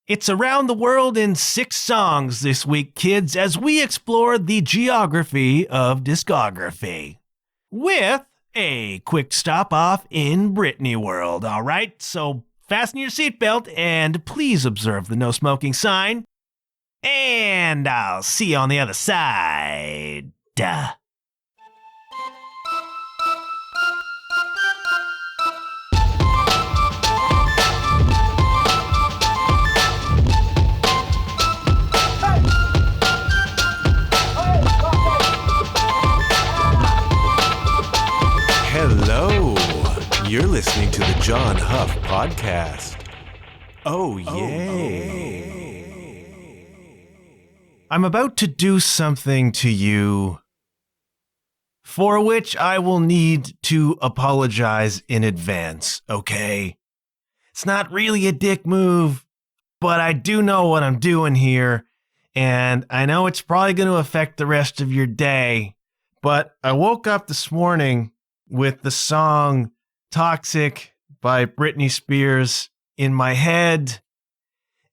It's Around the World in 6 songs this week, kids, as we explore the geography of discography. With a quick stop off in Britney world, all right? So fasten your seatbelt and please observe the no smoking sign. And I'll see you on the other side. Hello, you're listening to the John Huff Podcast. Oh, yay. I'm about to do something to you for which I will need to apologize in advance, okay? It's not really a dick move, but I do know what I'm doing here, and I know it's probably going to affect the rest of your day, but I woke up this morning with the song Toxic by Britney Spears in my head.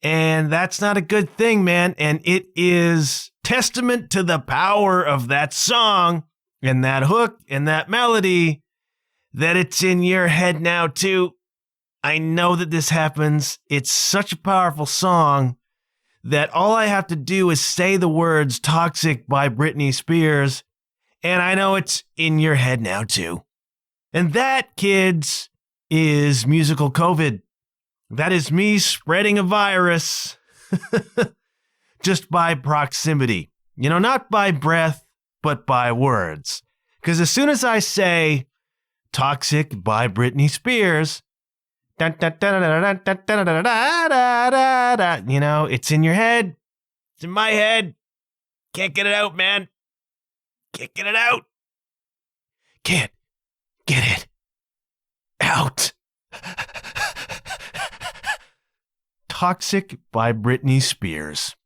And that's not a good thing, man. And it is testament to the power of that song and that hook and that melody that it's in your head now, too. I know that this happens. It's such a powerful song that all I have to do is say the words Toxic by Britney Spears, and I know it's in your head now, too. And that, kids, is musical COVID. That is me spreading a virus just by proximity. You know, not by breath, but by words. Because as soon as I say Toxic by Britney Spears, you know, it's in your head. It's in my head. Can't get it out, man. Can't get it out. Can't get it out. Toxic by Britney Spears.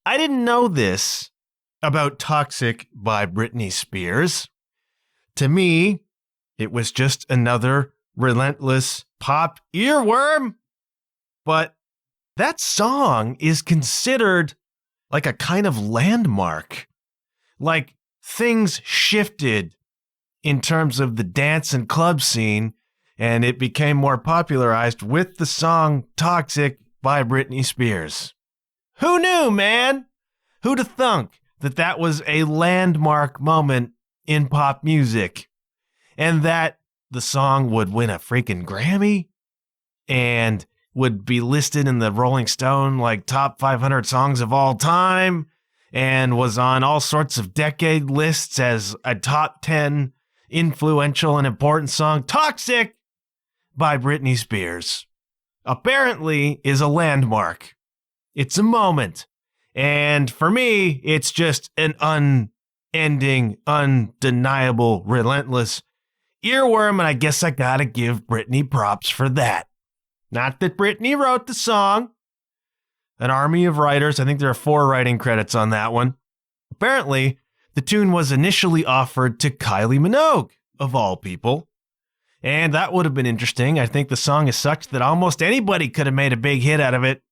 I didn't know this about Toxic by Britney Spears. To me, it was just another relentless pop earworm. But that song is considered like a kind of landmark. Like things shifted in terms of the dance and club scene, and it became more popularized with the song Toxic by Britney Spears. Who knew, man? Who'd have thunk that that was a landmark moment in pop music, and that the song would win a freaking Grammy and would be listed in the Rolling Stone like top 500 songs of all time, and was on all sorts of decade lists as a top 10 influential and important song. Toxic by Britney Spears apparently is a landmark. It's a moment. And for me, it's just an unending, undeniable, relentless earworm, and I guess I gotta give Britney props for that. Not that Britney wrote the song. An army of writers. I think there are 4 writing credits on that one. Apparently, the tune was initially offered to Kylie Minogue, of all people. And that would have been interesting. I think the song is such that almost anybody could have made a big hit out of it.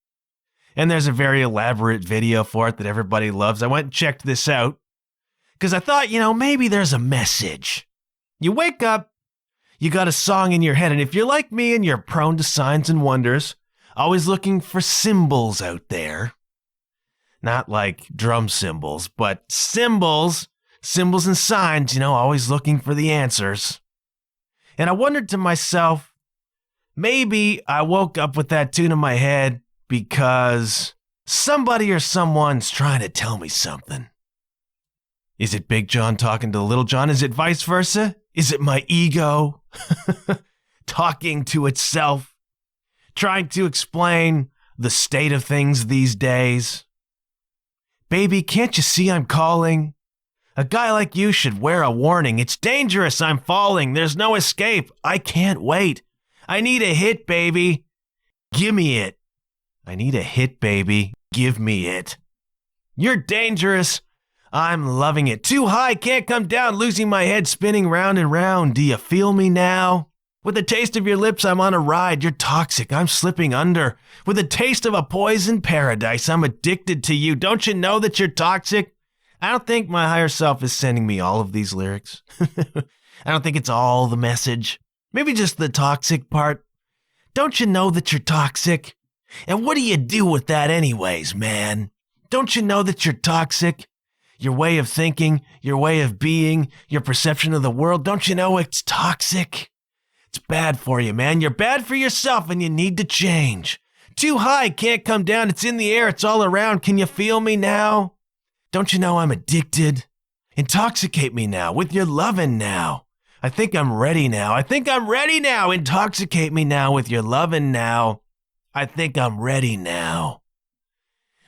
And there's a very elaborate video for it that everybody loves. I went and checked this out because I thought, maybe there's a message. You wake up, you got a song in your head, and if you're like me and you're prone to signs and wonders, always looking for symbols out there. Not like drum cymbals, but symbols and signs, always looking for the answers. And I wondered to myself, maybe I woke up with that tune in my head because somebody or someone's trying to tell me something. Is it Big John talking to Little John? Is it vice versa? Is it my ego talking to itself, trying to explain the state of things these days? Baby, can't you see I'm calling? A guy like you should wear a warning. It's dangerous. I'm falling. There's no escape. I can't wait. I need a hit, baby. Give me it. I need a hit, baby. Give me it. You're dangerous. I'm loving it. Too high, can't come down. Losing my head, spinning round and round. Do you feel me now? With the taste of your lips, I'm on a ride. You're toxic. I'm slipping under. With the taste of a poison paradise, I'm addicted to you. Don't you know that you're toxic? I don't think my higher self is sending me all of these lyrics. I don't think it's all the message. Maybe just the toxic part. Don't you know that you're toxic? And what do you do with that anyways, man? Don't you know that you're toxic? Your way of thinking, your way of being, your perception of the world, don't you know it's toxic? It's bad for you, man. You're bad for yourself and you need to change. Too high, can't come down. It's in the air. It's all around. Can you feel me now? Don't you know I'm addicted? Intoxicate me now with your loving now. I think I'm ready now. I think I'm ready now. Intoxicate me now with your loving now. I think I'm ready now.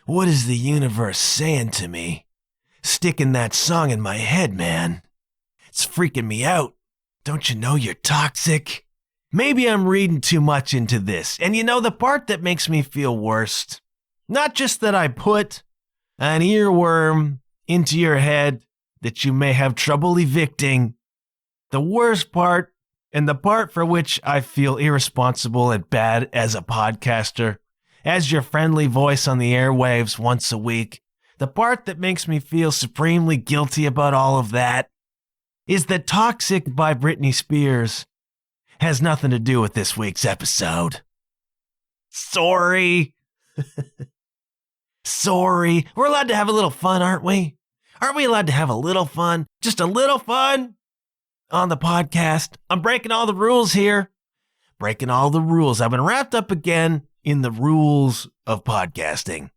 What is the universe saying to me? Sticking that song in my head, man. It's freaking me out. Don't you know you're toxic? Maybe I'm reading too much into this. And you know the part that makes me feel worst? Not just that I put an earworm into your head that you may have trouble evicting. The worst part, and the part for which I feel irresponsible and bad as a podcaster, as your friendly voice on the airwaves once a week, the part that makes me feel supremely guilty about all of that, is that Toxic by Britney Spears has nothing to do with this week's episode. Sorry. Sorry. We're allowed to have a little fun, aren't we? Aren't we allowed to have a little fun? Just a little fun on the podcast. I'm breaking all the rules here. Breaking all the rules. I've been wrapped up again in the rules of podcasting.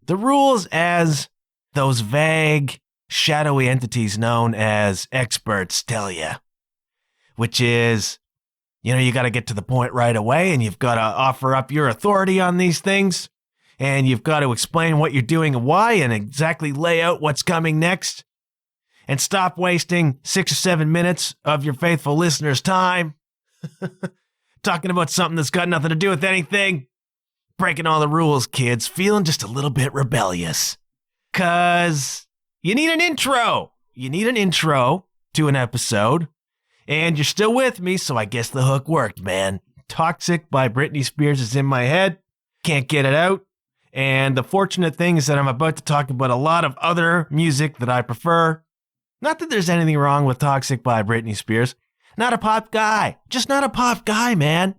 The rules as those vague, shadowy entities known as experts tell you, which is, you got to get to the point right away and you've got to offer up your authority on these things and you've got to explain what you're doing and why and exactly lay out what's coming next and stop wasting 6 or 7 minutes of your faithful listeners' time talking about something that's got nothing to do with anything. Breaking all the rules, kids, feeling just a little bit rebellious. 'Cause you need an intro. You need an intro to an episode. And you're still with me, so I guess the hook worked, man. Toxic by Britney Spears is in my head. Can't get it out. And the fortunate thing is that I'm about to talk about a lot of other music that I prefer. Not that there's anything wrong with Toxic by Britney Spears. Not a pop guy. Just not a pop guy, man.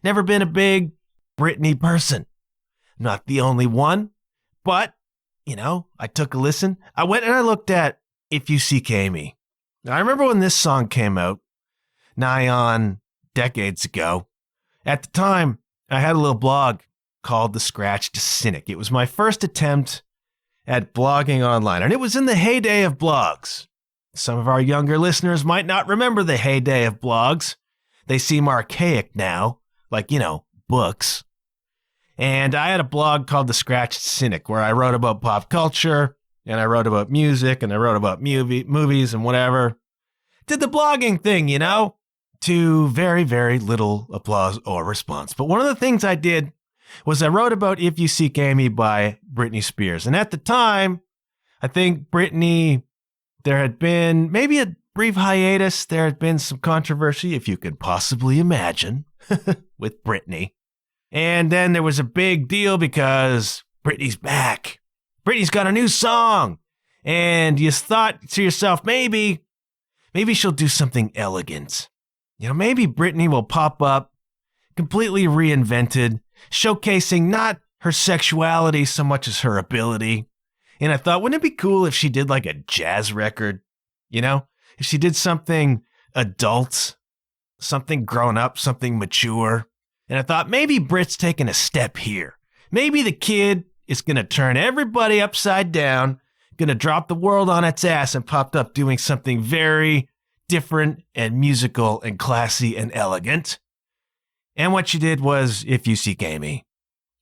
Never been a big Britney person. Not the only one, but I took a listen. I went and I looked at If You Seek Amy. Now, I remember when this song came out, nigh on decades ago. At the time, I had a little blog called The Scratched Cynic. It was my first attempt at blogging online, and it was in the heyday of blogs. Some of our younger listeners might not remember the heyday of blogs. They seem archaic now, like, books. And I had a blog called The Scratched Cynic where I wrote about pop culture and I wrote about music and I wrote about movies and whatever. Did the blogging thing, to very, very little applause or response. But one of the things I did was I wrote about If You Seek Amy by Britney Spears. And at the time, I think Britney, there had been maybe a brief hiatus. There had been some controversy, if you could possibly imagine, with Britney. And then there was a big deal because Britney's back. Britney's got a new song. And you thought to yourself, maybe she'll do something elegant. Maybe Britney will pop up completely reinvented, showcasing not her sexuality so much as her ability. And I thought, wouldn't it be cool if she did like a jazz record? If she did something adult, something grown up, something mature. And I thought maybe Brit's taking a step here. Maybe the kid is going to turn everybody upside down, going to drop the world on its ass and popped up doing something very different and musical and classy and elegant. And what she did was If You Seek Amy.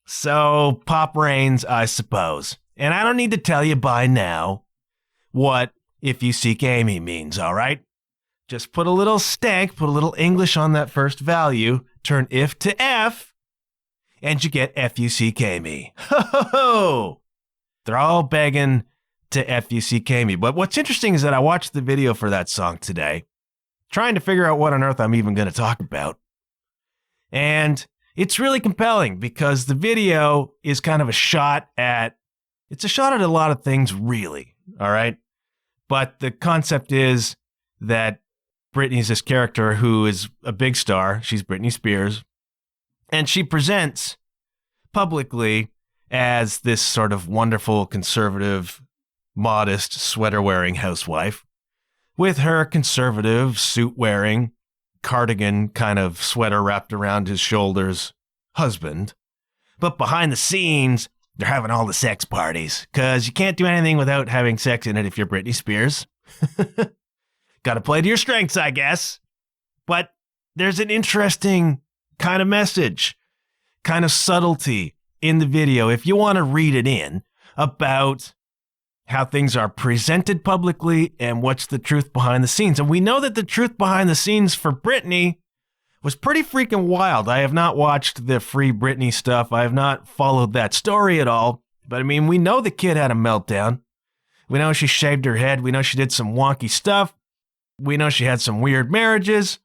So pop reigns, I suppose. And I don't need to tell you by now what If You Seek Amy means, all right? Just put a little stank, put a little English on that first value, turn if to F, and you get F-U-C-K me. Ho, ho, ho! They're all begging to F-U-C-K me. But what's interesting is that I watched the video for that song today, trying to figure out what on earth I'm even going to talk about. And it's really compelling because the video is kind of a shot at a lot of things, really, all right? But the concept is that Britney's this character who is a big star. She's Britney Spears. And she presents publicly as this sort of wonderful, conservative, modest, sweater-wearing housewife with her conservative, suit-wearing, cardigan kind of sweater wrapped around his shoulders husband. But behind the scenes, they're having all the sex parties because you can't do anything without having sex in it if you're Britney Spears. Got to play to your strengths, I guess. But there's an interesting kind of message, kind of subtlety in the video, if you want to read it in, about how things are presented publicly and what's the truth behind the scenes. And we know that the truth behind the scenes for Britney was pretty freaking wild. I have not watched the Free Britney stuff. I have not followed that story at all. But I mean, we know the kid had a meltdown. We know she shaved her head. We know she did some wonky stuff. We know she had some weird marriages.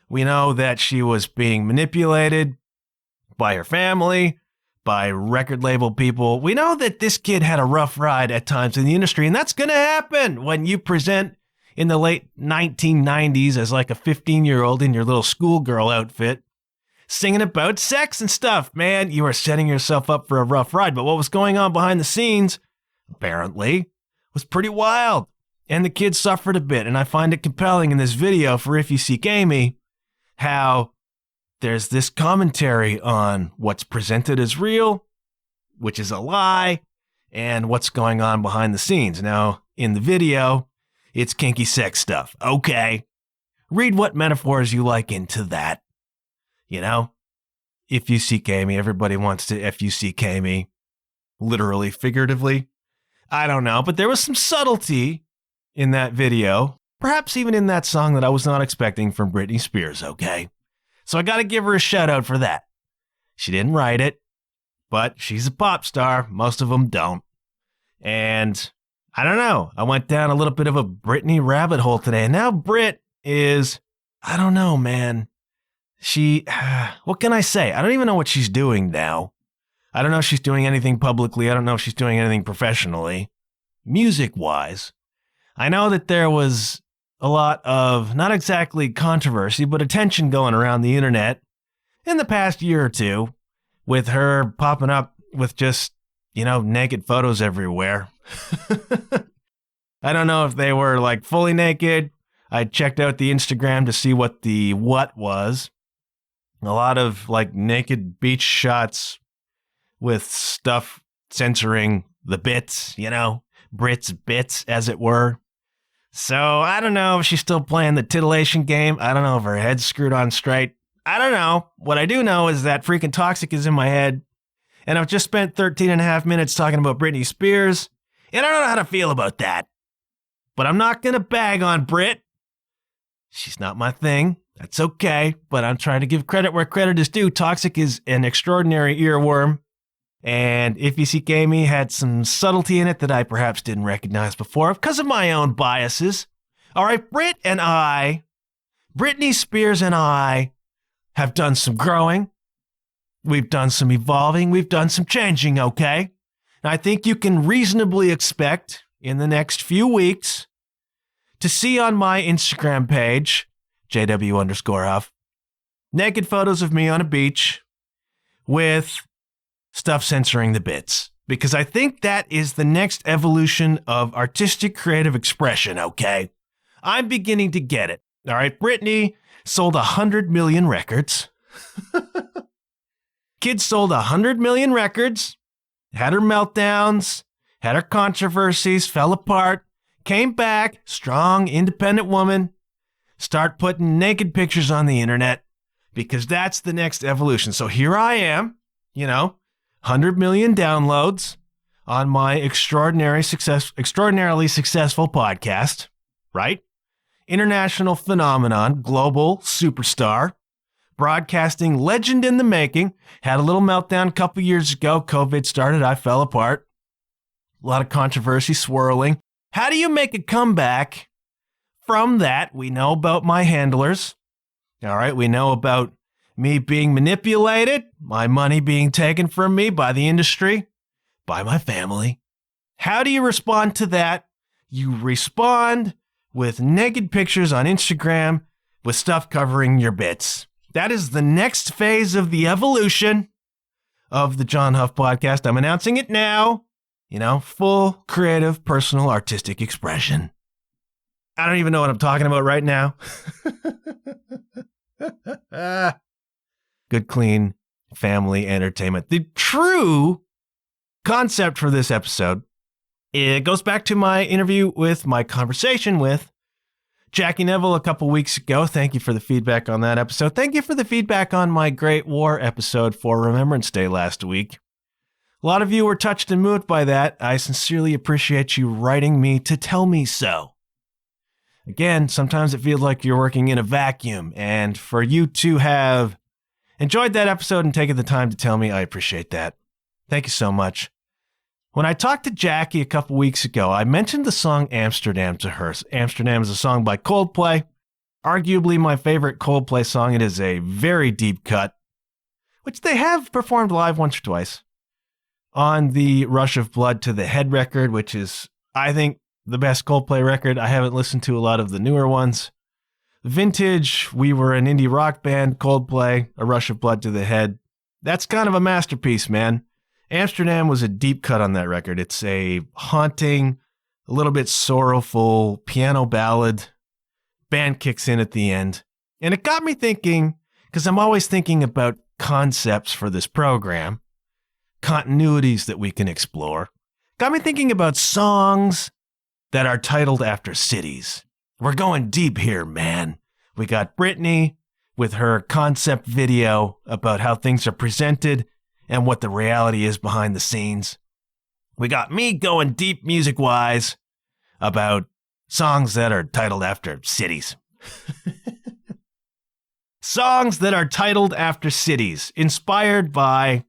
We know that she was being manipulated by her family, by record label people. We know that this kid had a rough ride at times in the industry, and that's going to happen when you present in the late 1990s as like a 15-year-old in your little schoolgirl outfit, singing about sex and stuff. Man, you are setting yourself up for a rough ride. But what was going on behind the scenes, apparently, was pretty wild. And the kid suffered a bit, and I find it compelling in this video for If You Seek Amy, how there's this commentary on what's presented as real, which is a lie, and what's going on behind the scenes. Now, in the video, it's kinky sex stuff. Okay. Read what metaphors you like into that. You know? If you seek Amy, everybody wants to if you seek Amy. Literally, figuratively. I don't know, but there was some subtlety in that video, perhaps even in that song that I was not expecting from Britney Spears, okay? So I got to give her a shout out for that. She didn't write it, but she's a pop star. Most of them don't. And I don't know. I went down a little bit of a Britney rabbit hole today. And now Brit is, I don't know, man. What can I say? I don't even know what she's doing now. I don't know if she's doing anything publicly. I don't know if she's doing anything professionally, music-wise. I know that there was a lot of, not exactly controversy, but attention going around the internet in the past year or two with her popping up with just, naked photos everywhere. I don't know if they were like fully naked. I checked out the Instagram to see what the what was. A lot of like naked beach shots with stuff censoring the bits, Brit's bits, as it were. So I don't know if she's still playing the titillation game. I don't know if her head's screwed on straight. I don't know. What I do know is that freaking Toxic is in my head. And I've just spent 13 and a half minutes talking about Britney Spears. And I don't know how to feel about that. But I'm not going to bag on Brit. She's not my thing. That's okay. But I'm trying to give credit where credit is due. Toxic is an extraordinary earworm. And If You Seek Amy had some subtlety in it that I perhaps didn't recognize before because of my own biases. All right, Britney Spears and I have done some growing. We've done some evolving. We've done some changing, okay? And I think you can reasonably expect in the next few weeks to see on my Instagram page, JW_Huff, naked photos of me on a beach with stuff censoring the bits, because I think that is the next evolution of artistic creative expression, okay? I'm beginning to get it. All right, Britney sold 100 million records. Kid sold 100 million records, had her meltdowns, had her controversies, fell apart, came back, strong, independent woman, start putting naked pictures on the internet, because that's the next evolution. So here I am, 100 million downloads on my extraordinarily successful podcast, right? International phenomenon, global superstar, broadcasting legend in the making. Had a little meltdown a couple years ago. COVID started. I fell apart. A lot of controversy swirling. How do you make a comeback from that, we know about my handlers. All right, we know about me being manipulated, my money being taken from me by the industry, by my family. How do you respond to that? You respond with naked pictures on Instagram with stuff covering your bits. That is the next phase of the evolution of the John Huff podcast. I'm announcing it now. Full creative, personal, artistic expression. I don't even know what I'm talking about right now. Good, clean family entertainment. The true concept for this episode, it goes back to my conversation with Jackie Neville a couple weeks ago. Thank you for the feedback on that episode. Thank you for the feedback on my Great War episode for Remembrance Day last week. A lot of you were touched and moved by that. I sincerely appreciate you writing me to tell me so. Again, sometimes it feels like you're working in a vacuum, and for you to have enjoyed that episode and taken the time to tell me, I appreciate that. Thank you so much. When I talked to Jackie a couple weeks ago, I mentioned the song Amsterdam to her. Amsterdam is a song by Coldplay, arguably my favorite Coldplay song. It is a very deep cut, which they have performed live once or twice on the Rush of Blood to the Head record, which is, I think, the best Coldplay record. I haven't listened to a lot of the newer ones. Vintage, we were an indie rock band, Coldplay, a Rush of Blood to the Head. That's kind of a masterpiece, man. Amsterdam was a deep cut on that record. It's a haunting, a little bit sorrowful piano ballad. Band kicks in at the end. And it got me thinking, because I'm always thinking about concepts for this program, continuities that we can explore. Got me thinking about songs that are titled after cities. We're going deep here, man. We got Britney with her concept video about how things are presented and what the reality is behind the scenes. We got me going deep music-wise about songs that are titled after cities. Songs that are titled after cities, inspired by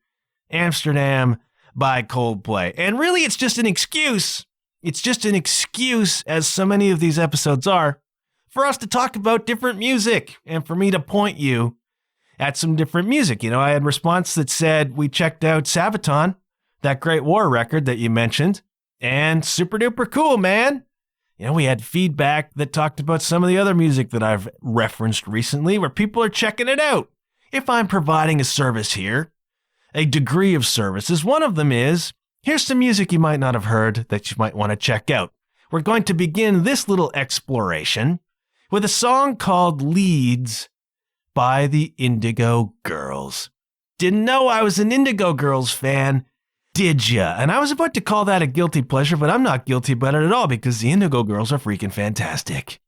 Amsterdam by Coldplay. And really, it's just an excuse. It's just an excuse, as so many of these episodes are, for us to talk about different music and for me to point you at some different music. I had a response that said we checked out Sabaton, that Great War record that you mentioned, and super duper cool, man. We had feedback that talked about some of the other music that I've referenced recently where people are checking it out. If I'm providing a service here, a degree of services, one of them is, here's some music you might not have heard that you might want to check out. We're going to begin this little exploration with a song called Leads by the Indigo Girls. Didn't know I was an Indigo Girls fan, did ya? And I was about to call that a guilty pleasure, but I'm not guilty about it at all because the Indigo Girls are freaking fantastic.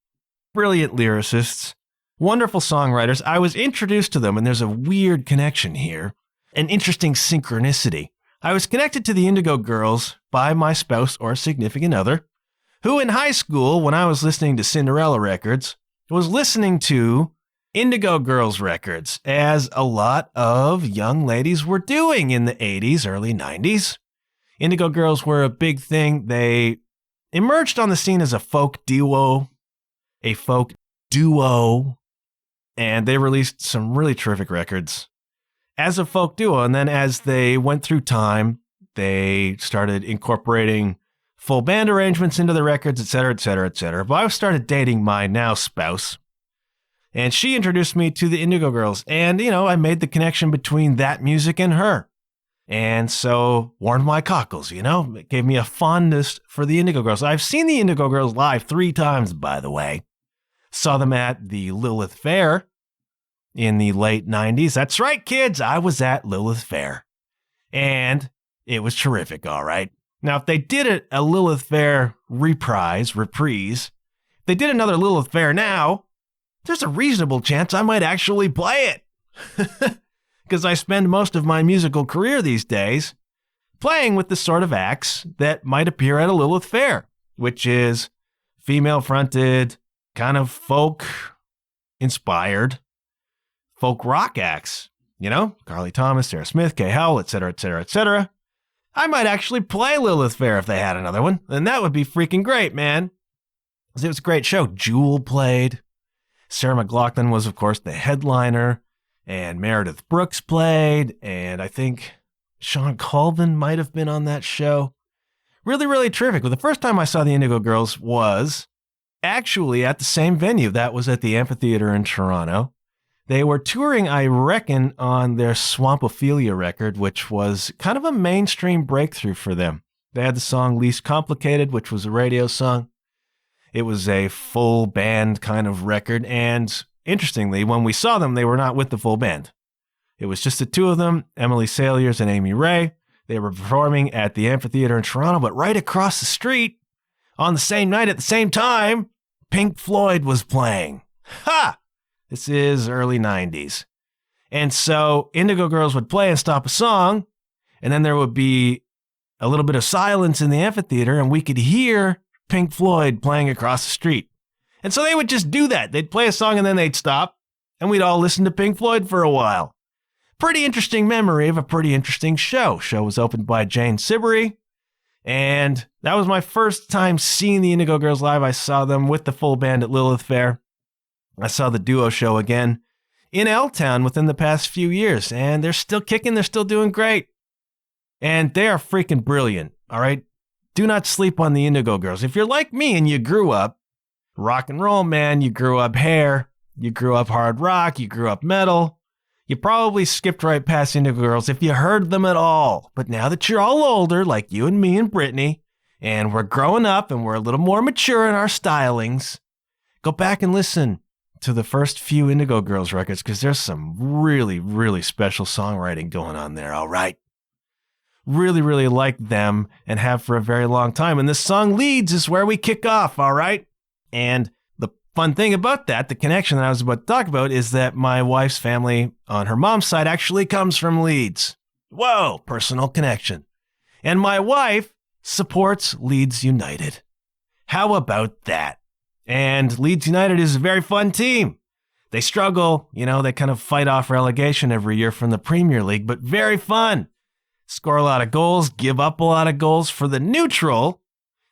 Brilliant lyricists, wonderful songwriters. I was introduced to them, and there's a weird connection here, an interesting synchronicity. I was connected to the Indigo Girls by my spouse or significant other, who in high school, when I was listening to Cinderella records, was listening to Indigo Girls records, as a lot of young ladies were doing in the 80s, early 90s. Indigo Girls were a big thing. They emerged on the scene as a folk duo, and they released some really terrific records as a folk duo. And then as they went through time, they started incorporating full band arrangements into the records, et cetera, et cetera, et cetera. But I started dating my now spouse, and she introduced me to the Indigo Girls. And, I made the connection between that music and her. And so warmed my cockles, it gave me a fondness for the Indigo Girls. I've seen the Indigo Girls live 3 times, by the way. Saw them at the Lilith Fair in the late 90s. That's right, kids. I was at Lilith Fair. And it was terrific, all right. Now, if they did a Lilith Fair reprise, if they did another Lilith Fair now, there's a reasonable chance I might actually play it. Because I spend most of my musical career these days playing with the sort of acts that might appear at a Lilith Fair, which is female-fronted, kind of folk-inspired folk rock acts. Carly Thomas, Sarah Smith, Kay Howell, et cetera, et cetera, et cetera. I might actually play Lilith Fair if they had another one, and that would be freaking great, man. It was a great show. Jewel played. Sarah McLachlan was, of course, the headliner. And Meredith Brooks played. And I think Sean Colvin might have been on that show. Really, really terrific. Well, the first time I saw the Indigo Girls was actually at the same venue. That was at the Amphitheater in Toronto. They were touring, I reckon, on their Swampophilia record, which was kind of a mainstream breakthrough for them. They had the song Least Complicated, which was a radio song. It was a full band kind of record. And interestingly, when we saw them, they were not with the full band. It was just the two of them, Emily Saliers and Amy Ray. They were performing at the Amphitheater in Toronto, but right across the street, on the same night at the same time, Pink Floyd was playing. Ha! This is early 90s. And so Indigo Girls would play and stop a song, and then there would be a little bit of silence in the amphitheater, and we could hear Pink Floyd playing across the street. And so they would just do that. They'd play a song, and then they'd stop, and we'd all listen to Pink Floyd for a while. Pretty interesting memory of a pretty interesting show. Show was opened by Jane Siberry, and that was my first time seeing the Indigo Girls live. I saw them with the full band at Lilith Fair. I saw the duo show again in L-Town within the past few years, and they're still kicking. They're still doing great, and they are freaking brilliant, all right? Do not sleep on the Indigo Girls. If you're like me and you grew up rock and roll, man, you grew up hair, you grew up hard rock, you grew up metal, you probably skipped right past Indigo Girls if you heard them at all. But now that you're all older, like you and me and Brittany, and we're growing up and we're a little more mature in our stylings, go back and listen to the first few Indigo Girls records, because there's some really, really special songwriting going on there, all right? Really, really like them and have for a very long time. And this song Leeds is where we kick off, all right? And the fun thing about that, the connection that I was about to talk about, is that my wife's family on her mom's side actually comes from Leeds. Whoa, personal connection. And my wife supports Leeds United. How about that? And Leeds United is a very fun team. They struggle, they kind of fight off relegation every year from the Premier League, but very fun. Score a lot of goals, give up a lot of goals. For the neutral,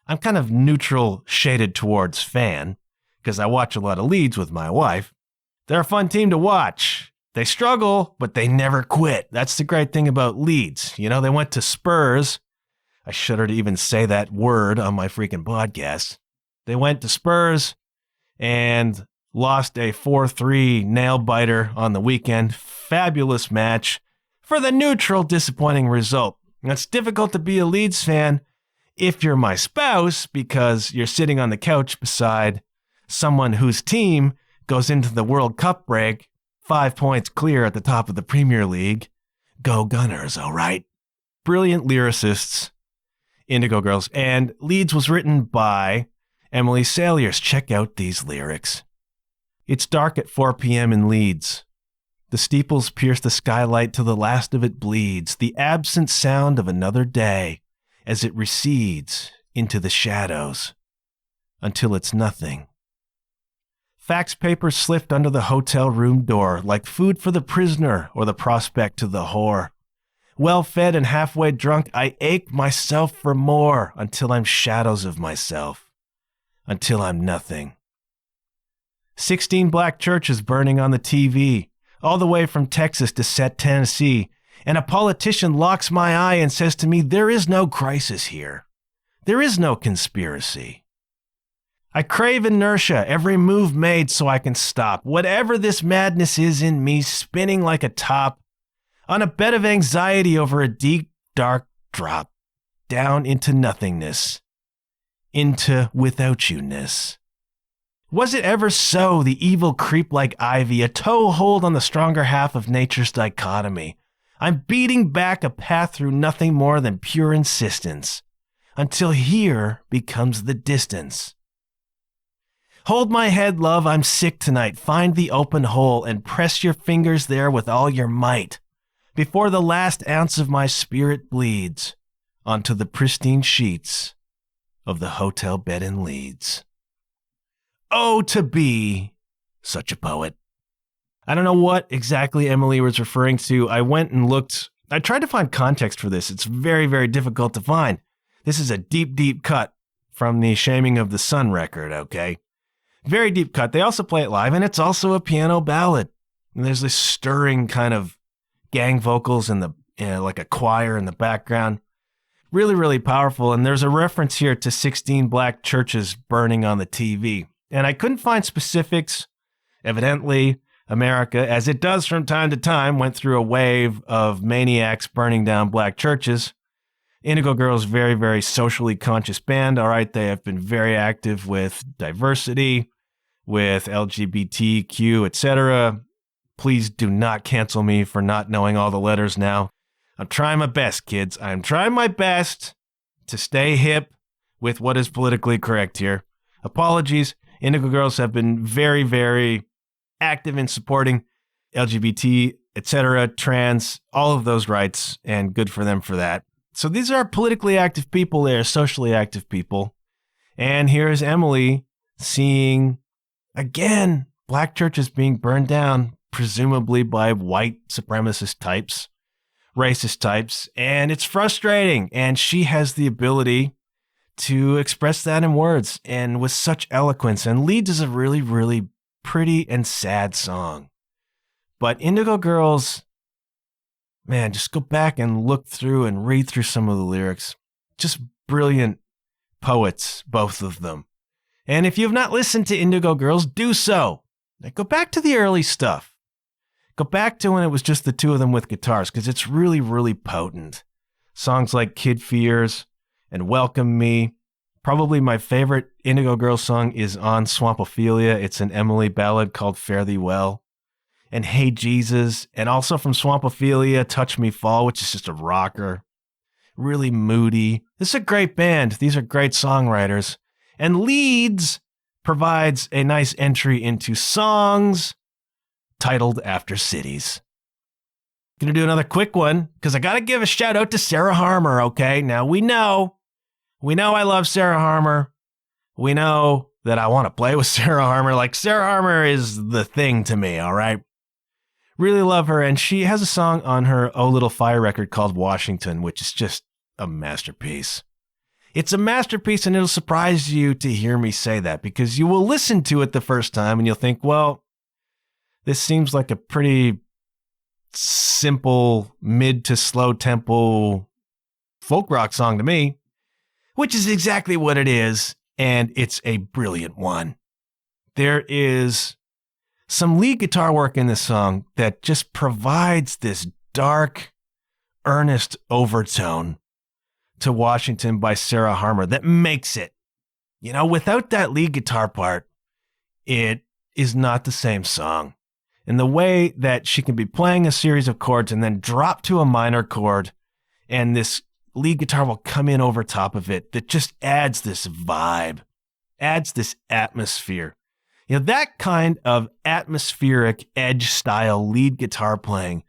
I'm kind of neutral shaded towards fan, because I watch a lot of Leeds with my wife. They're a fun team to watch. They struggle, but they never quit. That's the great thing about Leeds. They went to Spurs. I shudder to even say that word on my freaking podcast. They went to Spurs and lost a 4-3 nail-biter on the weekend. Fabulous match. For the neutral, disappointing result. Now, it's difficult to be a Leeds fan if you're my spouse, because you're sitting on the couch beside someone whose team goes into the World Cup break 5 points clear at the top of the Premier League. Go Gunners, all right? Brilliant lyricists, Indigo Girls. And Leeds was written by Emily Saliers. Check out these lyrics. It's dark at 4 p.m. in Leeds. The steeples pierce the skylight till the last of it bleeds, the absent sound of another day as it recedes into the shadows until it's nothing. Fax papers slipped under the hotel room door like food for the prisoner or the prospect to the whore. Well fed and halfway drunk, I ache myself for more until I'm shadows of myself, until I'm nothing. 16 black churches burning on the TV, all the way from Texas to Set, Tennessee, and a politician locks my eye and says to me, there is no crisis here. There is no conspiracy. I crave inertia, every move made so I can stop. Whatever this madness is in me, spinning like a top, on a bed of anxiety over a deep, dark drop, down into nothingness, into without you-ness. Was it ever so, the evil creep like ivy, a toehold on the stronger half of nature's dichotomy? I'm beating back a path through nothing more than pure insistence, until here becomes the distance. Hold my head, love, I'm sick tonight. Find the open hole and press your fingers there with all your might, before the last ounce of my spirit bleeds onto the pristine sheets of the hotel bed in Leeds. Oh, to be such a poet. I don't know what exactly Emily was referring to. I went and looked. I tried to find context for this. It's very, very difficult to find. This is a deep, deep cut from the Shaming of the Sun record, okay? Very deep cut. They also play it live, and it's also a piano ballad. And there's this stirring kind of gang vocals in the like a choir in the background. Really, really powerful. And there's a reference here to 16 black churches burning on the TV. And I couldn't find specifics. Evidently, America, as it does from time to time, went through a wave of maniacs burning down black churches. Indigo Girls, very, very socially conscious band. All right, they have been very active with diversity, with LGBTQ, etc. Please do not cancel me for not knowing all the letters now. I'm trying my best, kids. I'm trying my best to stay hip with what is politically correct here. Apologies. Indigo Girls have been very, very active in supporting LGBT, etc., trans, all of those rights, and good for them for that. So these are politically active people. They are socially active people. And here's Emily seeing, again, black churches being burned down, presumably by white supremacist types, racist types, and it's frustrating. And she has the ability to express that in words and with such eloquence, and leads is a really, really pretty and sad song. But Indigo Girls, man, just go back and look through and read through some of the lyrics. Just brilliant poets, both of them. And if you have not listened to Indigo Girls, do so. Go back to the early stuff. Go back to when it was just the two of them with guitars, because it's really, really potent. Songs like Kid Fears and Welcome Me. Probably my favorite Indigo Girls song is on Swampophilia. It's an Emily ballad called Fare Thee Well. And Hey Jesus. And also from Swampophilia, Touch Me Fall, which is just a rocker. Really moody. This is a great band. These are great songwriters. And Leeds provides a nice entry into songs titled after cities. Gonna do another quick one, because I gotta give a shout out to Sarah Harmer, okay? Now we know I love Sarah Harmer. We know that I want to play with Sarah Harmer. Like, Sarah Harmer is the thing to me, all right? Really love her, and she has a song on her Oh Little Fire record called Washington, which is just a masterpiece. It's a masterpiece, and it'll surprise you to hear me say that, because you will listen to it the first time and you'll think, well, this seems like a pretty simple mid to slow tempo folk rock song to me, which is exactly what it is, and it's a brilliant one. There is some lead guitar work in this song that just provides this dark, earnest overtone to Washington by Sarah Harmer that makes it. You know, without that lead guitar part, it is not the same song. And the way that she can be playing a series of chords and then drop to a minor chord, and this lead guitar will come in over top of it, that just adds this vibe, adds this atmosphere. You know, that kind of atmospheric edge style lead guitar playing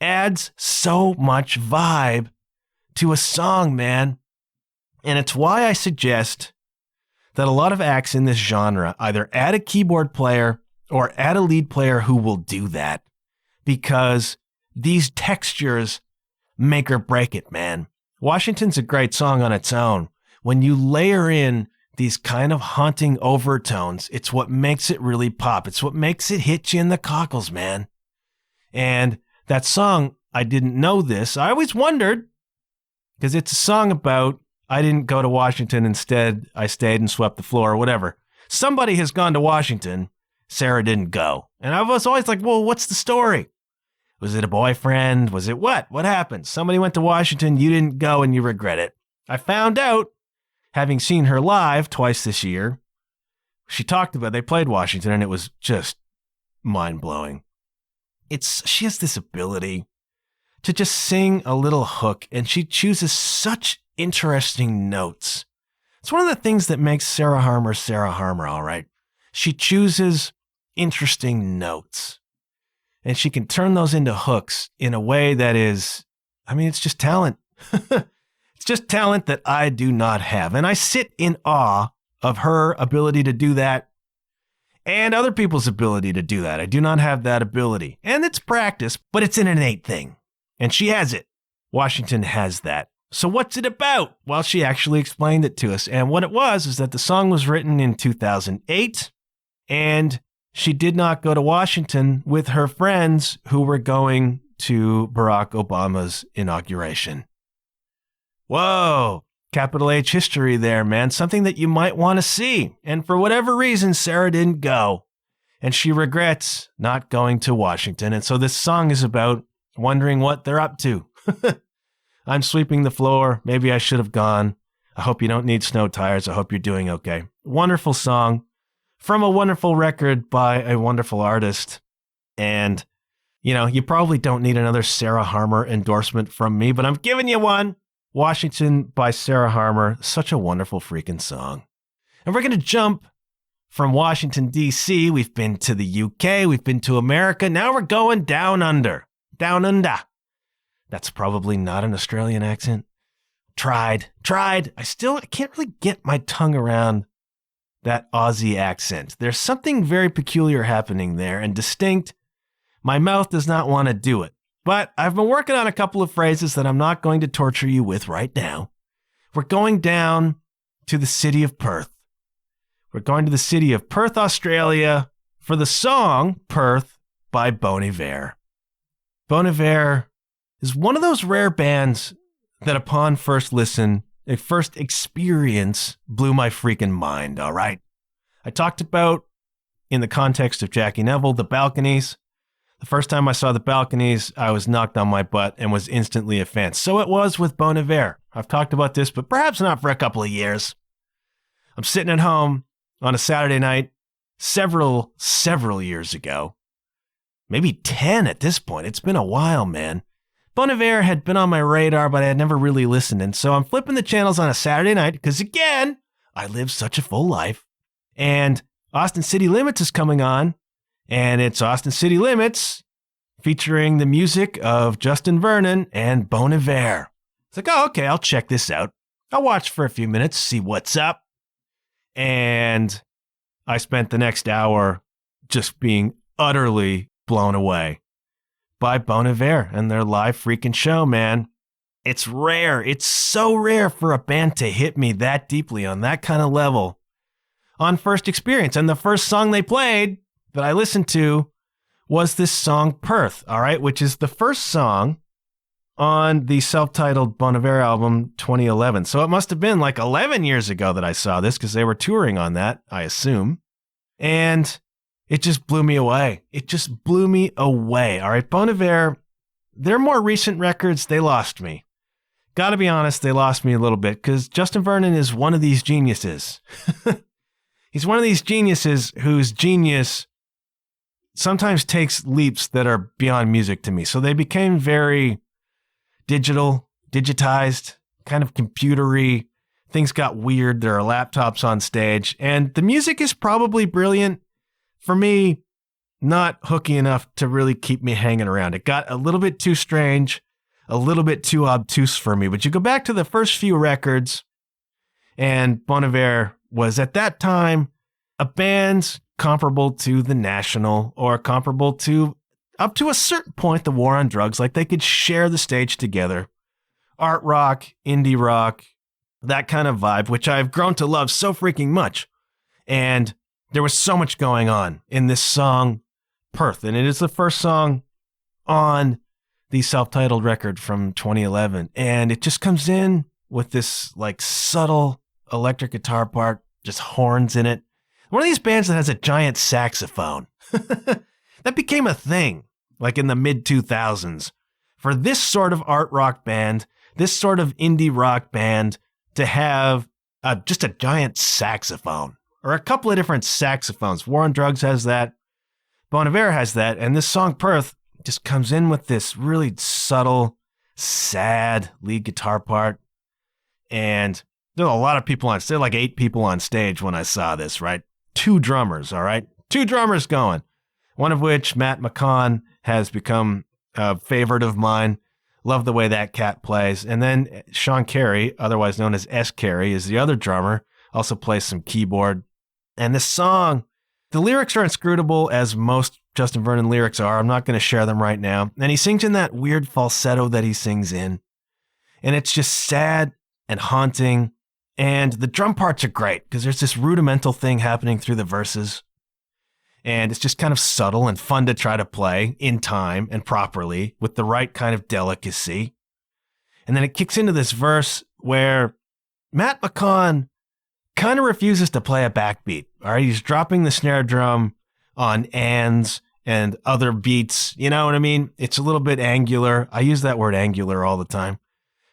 adds so much vibe to a song, man. And it's why I suggest that a lot of acts in this genre either add a keyboard player or add a lead player who will do that, because these textures make or break it, man. Washington's a great song on its own. When you layer in these kind of haunting overtones, it's what makes it really pop. It's what makes it hit you in the cockles, man. And that song, I didn't know this. I always wondered, because it's a song about, I didn't go to Washington, instead I stayed and swept the floor or whatever. Somebody has gone to Washington, Sarah didn't go. And I was always like, well, what's the story? Was it a boyfriend? Was it what? What happened? Somebody went to Washington, you didn't go, and you regret it. I found out, having seen her live twice this year, she talked about, they played Washington, and it was just mind-blowing. She has this ability to just sing a little hook, and she chooses such interesting notes. It's one of the things that makes Sarah Harmer, all right. She chooses interesting notes, and she can turn those into hooks in a way that is, I mean, it's just talent. It's just talent that I do not have. And I sit in awe of her ability to do that and other people's ability to do that. I do not have that ability. And it's practice, but it's an innate thing. And she has it. Washington has that. So what's it about? Well, she actually explained it to us. And what it was is that the song was written in 2008, and she did not go to Washington with her friends who were going to Barack Obama's inauguration. Whoa, capital H history there, man. Something that you might want to see. And for whatever reason, Sarah didn't go. And she regrets not going to Washington. And so this song is about wondering what they're up to. I'm sweeping the floor. Maybe I should have gone. I hope you don't need snow tires. I hope you're doing okay. Wonderful song from a wonderful record by a wonderful artist. And, you know, you probably don't need another Sarah Harmer endorsement from me, but I'm giving you one. Washington by Sarah Harmer. Such a wonderful freaking song. And we're going to jump from Washington, D.C. We've been to the UK. We've been to America. Now we're going down under. Down under. That's probably not an Australian accent. Tried. I can't really get my tongue around that Aussie accent. There's something very peculiar happening there and distinct. My mouth does not want to do it. But I've been working on a couple of phrases that I'm not going to torture you with right now. We're going down to the city of Perth. We're going to the city of Perth, Australia for the song Perth by Bon Iver. Bon Iver is one of those rare bands that upon first listen, a first experience blew my freaking mind, all right? I talked about, in the context of Jackie Neville, the Balconies. The first time I saw the Balconies, I was knocked on my butt and was instantly a fan. So it was with Bon Iver. I've talked about this, but perhaps not for a couple of years. I'm sitting at home on a Saturday night several years ago. Maybe 10 at this point. It's been a while, man. Bon Iver had been on my radar, but I had never really listened. And so I'm flipping the channels on a Saturday night because, again, I live such a full life. And Austin City Limits is coming on. And it's Austin City Limits featuring the music of Justin Vernon and Bon Iver. It's like, oh, okay, I'll check this out. I'll watch for a few minutes, see what's up. And I spent the next hour just being utterly blown away by Bon Iver and their live freaking show, man. It's rare. It's so rare for a band to hit me that deeply on that kind of level on first experience. And the first song they played that I listened to was this song Perth, all right, which is the first song on the self-titled Bon Iver album 2011. So it must have been like 11 years ago that I saw this because they were touring on that, I assume. And it just blew me away. It just blew me away. All right, Bon Iver, their more recent records, they lost me. Gotta be honest, they lost me a little bit because Justin Vernon is one of these geniuses. He's one of these geniuses whose genius sometimes takes leaps that are beyond music to me. So they became very digitized, kind of computery. Things got weird. There are laptops on stage. And the music is probably brilliant. For me, not hooky enough to really keep me hanging around. It got a little bit too strange, a little bit too obtuse for me. But you go back to the first few records, and Bon Iver was at that time a band comparable to The National or comparable to, up to a certain point, the War on Drugs. Like they could share the stage together. Art rock, indie rock, that kind of vibe, which I've grown to love so freaking much. And there was so much going on in this song, Perth. And it is the first song on the self-titled record from 2011. And it just comes in with this like subtle electric guitar part, just horns in it. One of these bands that has a giant saxophone. That became a thing, like in the mid-2000s. For this sort of art rock band, this sort of indie rock band, to have just a giant saxophone. Or a couple of different saxophones. War on Drugs has that. Bon Iver has that. And this song, Perth, just comes in with this really subtle, sad lead guitar part. And there are a lot of people on stage, like 8 people on stage when I saw this, right? 2 drummers, all right? 2 drummers going. One of which, Matt McCon, has become a favorite of mine. Love the way that cat plays. And then Sean Carey, otherwise known as S. Carey, is the other drummer. Also plays some keyboard. And this song, the lyrics are inscrutable, as most Justin Vernon lyrics are. I'm not going to share them right now. And he sings in that weird falsetto that he sings in. And it's just sad and haunting. And the drum parts are great because there's this rudimental thing happening through the verses. And it's just kind of subtle and fun to try to play in time and properly with the right kind of delicacy. And then it kicks into this verse where Matt McCaughan kind of refuses to play a backbeat. All right, he's dropping the snare drum on ands and other beats. You know what I mean? It's a little bit angular. I use that word angular all the time.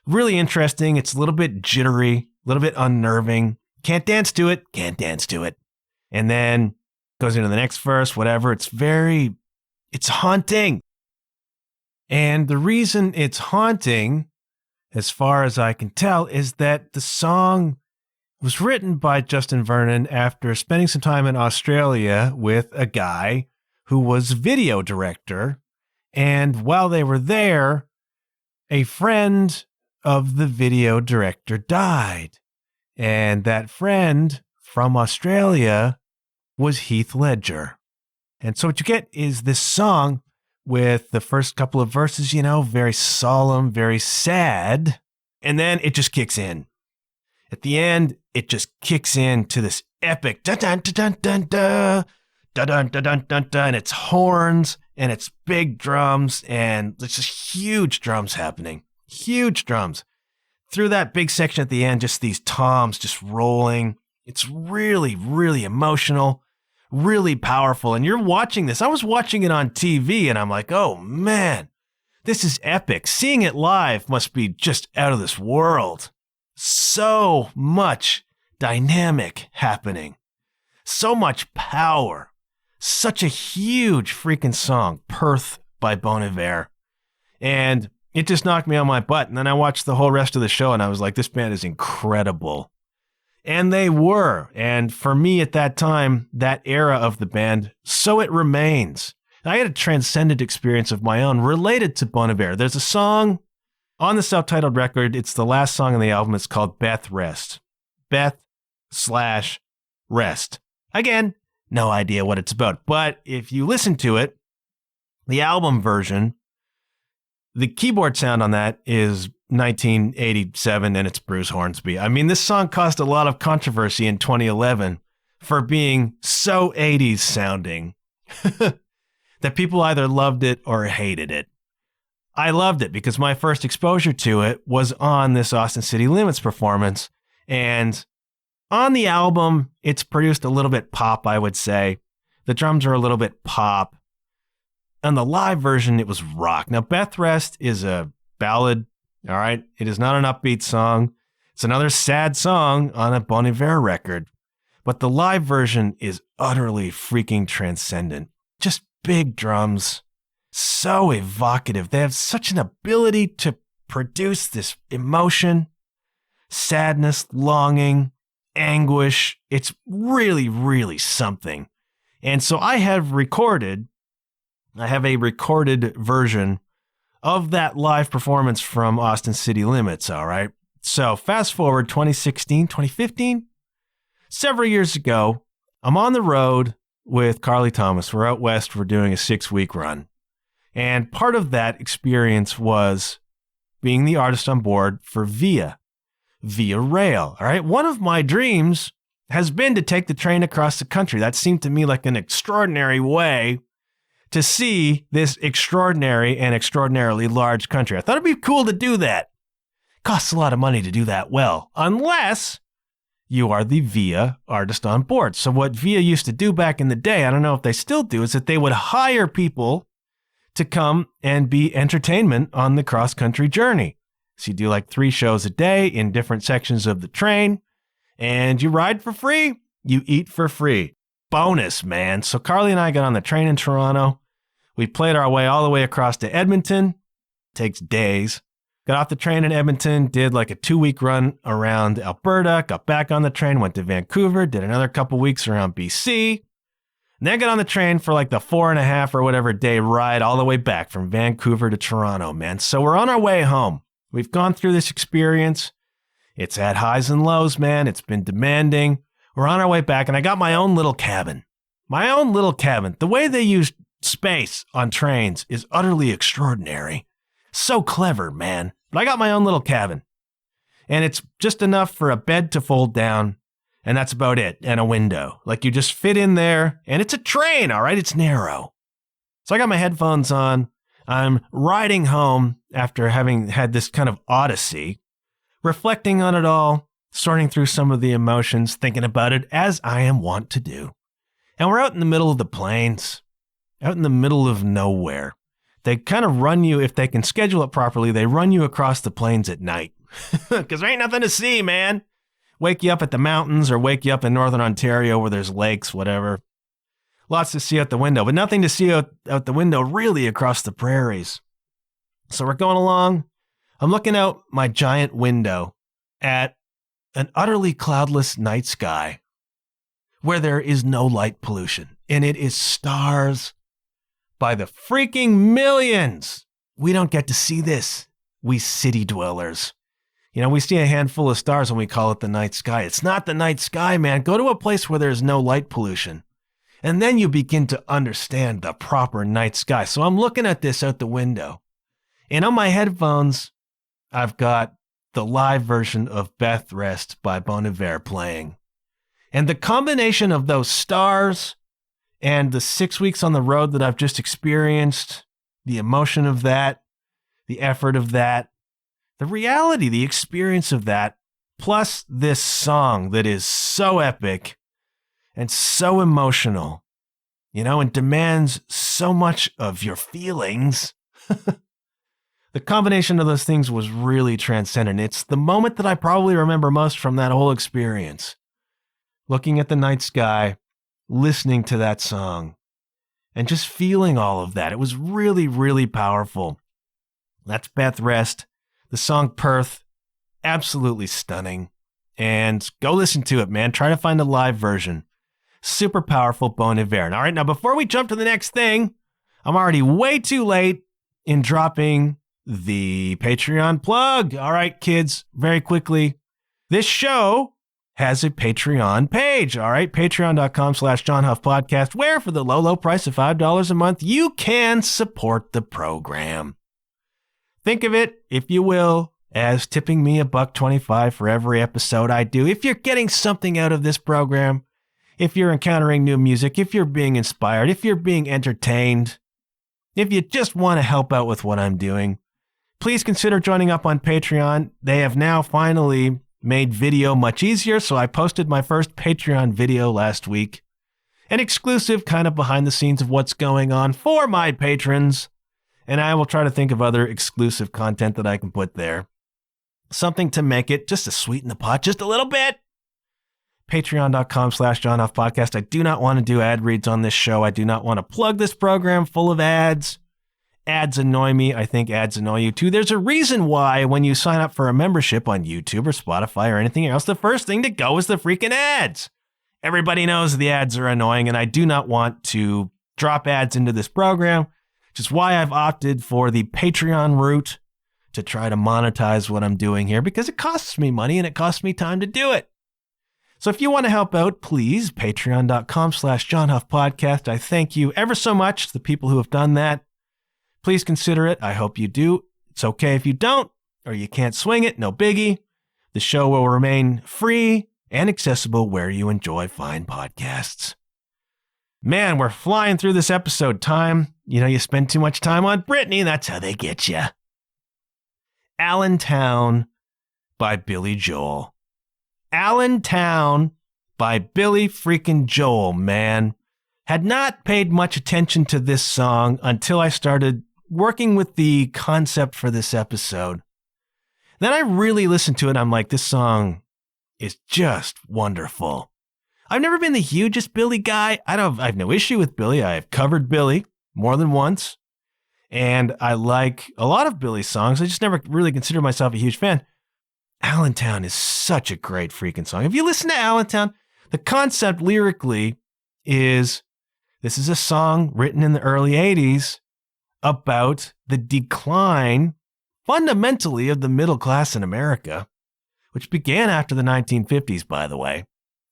Really interesting. It's a little bit jittery, a little bit unnerving. Can't dance to it. Can't dance to it. And then goes into the next verse, whatever. It's haunting. And the reason it's haunting, as far as I can tell, is that the song was written by Justin Vernon after spending some time in Australia with a guy who was video director. And while they were there, a friend of the video director died. And that friend from Australia was Heath Ledger. And so what you get is this song with the first couple of verses, very solemn, very sad. And then it just kicks in. At the end, it just kicks into this epic dun-dun-dun-dun-dun, dun-dun-dun-dun-dun, and it's horns and it's big drums and it's just huge drums happening. Huge drums. Through that big section at the end, just these toms just rolling. It's really, really emotional, really powerful. And you're watching this. I was watching it on TV and I'm like, oh man, this is epic. Seeing it live must be just out of this world. So much dynamic happening. So much power. Such a huge freaking song, Perth by Bon Iver. And it just knocked me on my butt. And then I watched the whole rest of the show and I was like, this band is incredible. And they were. And for me at that time, that era of the band, so it remains. I had a transcendent experience of my own related to Bon Iver. There's a song on the self-titled record. It's the last song on the album. It's called Beth Rest. Beth/Rest. Again, no idea what it's about. But if you listen to it, the album version, the keyboard sound on that is 1987 and it's Bruce Hornsby. I mean, this song caused a lot of controversy in 2011 for being so 80s sounding that people either loved it or hated it. I loved it because my first exposure to it was on this Austin City Limits performance. And on the album, it's produced a little bit pop, I would say. The drums are a little bit pop. On the live version, it was rock. Now, Beth Rest is a ballad, all right? It is not an upbeat song. It's another sad song on a Bon Iver record. But the live version is utterly freaking transcendent. Just big drums. So evocative. They have such an ability to produce this emotion, sadness, longing, anguish. It's really, really something. And so I have a recorded version of that live performance from Austin City Limits, all right? So fast forward 2016, 2015, several years ago, I'm on the road with Carly Thomas. We're out west. We're doing a 6-week run. And part of that experience was being the artist on board for via rail, all right? One of my dreams has been to take the train across the country. That seemed to me like an extraordinary way to see this extraordinary and extraordinarily large country. I thought it'd be cool to do that. Costs a lot of money to do that well, unless you are the VIA artist on board. So what VIA used to do back in the day, I don't know if they still do, is that they would hire people to come and be entertainment on the cross-country journey. So you do like 3 shows a day in different sections of the train, and you ride for free, you eat for free. Bonus, man. So Carly and I got on the train in Toronto. We played our way all the way across to Edmonton. Takes days. Got off the train in Edmonton, did like a 2-week run around Alberta, got back on the train, went to Vancouver, did another couple weeks around BC, and then got on the train for like the 4.5 or whatever day ride all the way back from Vancouver to Toronto, man. So we're on our way home. We've gone through this experience. It's had highs and lows, man. It's been demanding. We're on our way back, and I got my own little cabin. My own little cabin. The way they use space on trains is utterly extraordinary. So clever, man. But I got my own little cabin. And it's just enough for a bed to fold down. And that's about it. And a window. Like you just fit in there. And it's a train, all right? It's narrow. So I got my headphones on. I'm riding home after having had this kind of odyssey, reflecting on it all, sorting through some of the emotions, thinking about it as I am wont to do. And we're out in the middle of the plains, out in the middle of nowhere. They kind of run you, if they can schedule it properly, they run you across the plains at night. Because there ain't nothing to see, man. Wake you up at the mountains or wake you up in northern Ontario where there's lakes, whatever. Lots to see out the window, but nothing to see out the window really across the prairies. So we're going along. I'm looking out my giant window at an utterly cloudless night sky where there is no light pollution. And it is stars by the freaking millions. We don't get to see this, we city dwellers. You know, we see a handful of stars when we call it the night sky. It's not the night sky, man. Go to a place where there's no light pollution. And then you begin to understand the proper night sky. So I'm looking at this out the window. And on my headphones, I've got the live version of Beth Rest by Bon Iver playing. And the combination of those stars and the 6 weeks on the road that I've just experienced, the emotion of that, the effort of that, the reality, the experience of that, plus this song that is so epic and so emotional, you know, and demands so much of your feelings. The combination of those things was really transcendent. It's the moment that I probably remember most from that whole experience. Looking at the night sky, listening to that song, and just feeling all of that. It was really, really powerful. That's Beth Rest. The song Perth, absolutely stunning. And go listen to it, man. Try to find a live version. Super powerful Bon Iver. All right, now before we jump to the next thing, I'm already way too late in dropping the Patreon plug. All right, kids, very quickly. This show has a Patreon page. All right, patreon.com/John Huff Podcast, where for the low, low price of $5 a month, you can support the program. Think of it, if you will, as tipping me $1.25 for every episode I do. If you're getting something out of this program, if you're encountering new music, if you're being inspired, if you're being entertained, if you just want to help out with what I'm doing, please consider joining up on Patreon. They have now finally made video much easier, so I posted my first Patreon video last week. An exclusive kind of behind the scenes of what's going on for my patrons. And I will try to think of other exclusive content that I can put there. Something to make it just to sweeten the pot just a little bit. Patreon.com/John Huff Podcast. I do not want to do ad reads on this show. I do not want to plug this program full of ads. Ads annoy me. I think ads annoy you too. There's a reason why when you sign up for a membership on YouTube or Spotify or anything else, the first thing to go is the freaking ads. Everybody knows the ads are annoying, and I do not want to drop ads into this program, which is why I've opted for the Patreon route to try to monetize what I'm doing here, because it costs me money and it costs me time to do it. So if you want to help out, please, patreon.com/John Huff Podcast. I thank you ever so much, the people who have done that. Please consider it. I hope you do. It's okay if you don't, or you can't swing it, no biggie. The show will remain free and accessible where you enjoy fine podcasts. Man, we're flying through this episode time. You know, you spend too much time on Britney, that's how they get you. Allentown by Billy Joel. Allentown by Billy freaking Joel, man. Had not paid much attention to this song until I started working with the concept for this episode. Then I really listened to it. I'm like, this song is just wonderful. I've never been the hugest Billy guy. I have no issue with Billy. I've covered Billy more than once. And I like a lot of Billy's songs. I just never really considered myself a huge fan. Allentown is such a great freaking song. If you listen to Allentown, the concept lyrically is, this is a song written in the early 80s about the decline, fundamentally, of the middle class in America, which began after the 1950s, by the way.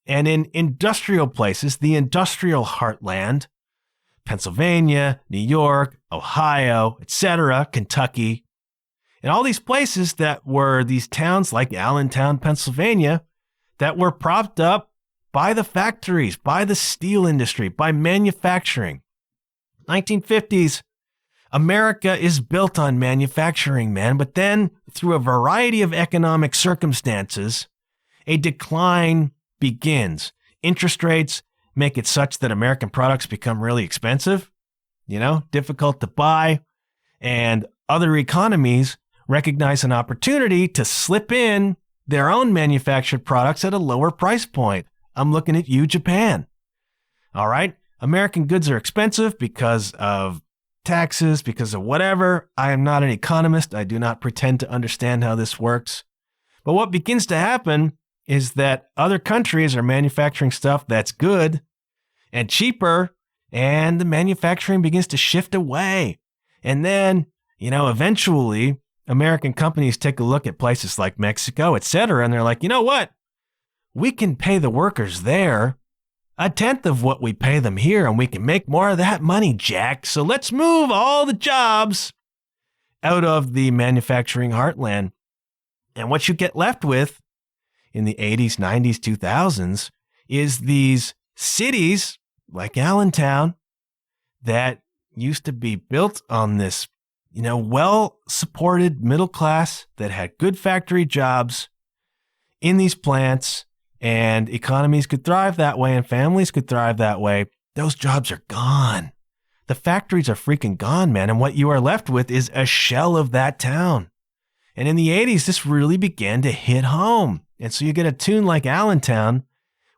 And in industrial places, the industrial heartland, Pennsylvania, New York, Ohio, etc., Kentucky, And all these places that were these towns like Allentown, Pennsylvania, that were propped up by the factories, by the steel industry, by manufacturing. 1950s, America is built on manufacturing, man. But then, through a variety of economic circumstances, a decline begins. Interest rates make it such that American products become really expensive, difficult to buy, and other economies recognize an opportunity to slip in their own manufactured products at a lower price point. I'm looking at you, Japan. All right? American goods are expensive because of taxes, because of whatever. I am not an economist. I do not pretend to understand how this works. But what begins to happen is that other countries are manufacturing stuff that's good and cheaper, and the manufacturing begins to shift away. And then, eventually, American companies take a look at places like Mexico, etc., and they're like, you know what? We can pay the workers there 1/10 of what we pay them here, and we can make more of that money, Jack. So let's move all the jobs out of the manufacturing heartland. And what you get left with in the 80s, 90s, 2000s is these cities like Allentown that used to be built on this well-supported middle class that had good factory jobs in these plants, and economies could thrive that way and families could thrive that way. Those jobs are gone. The factories are freaking gone, man. And what you are left with is a shell of that town. And in the 80s, this really began to hit home. And so you get a tune like Allentown,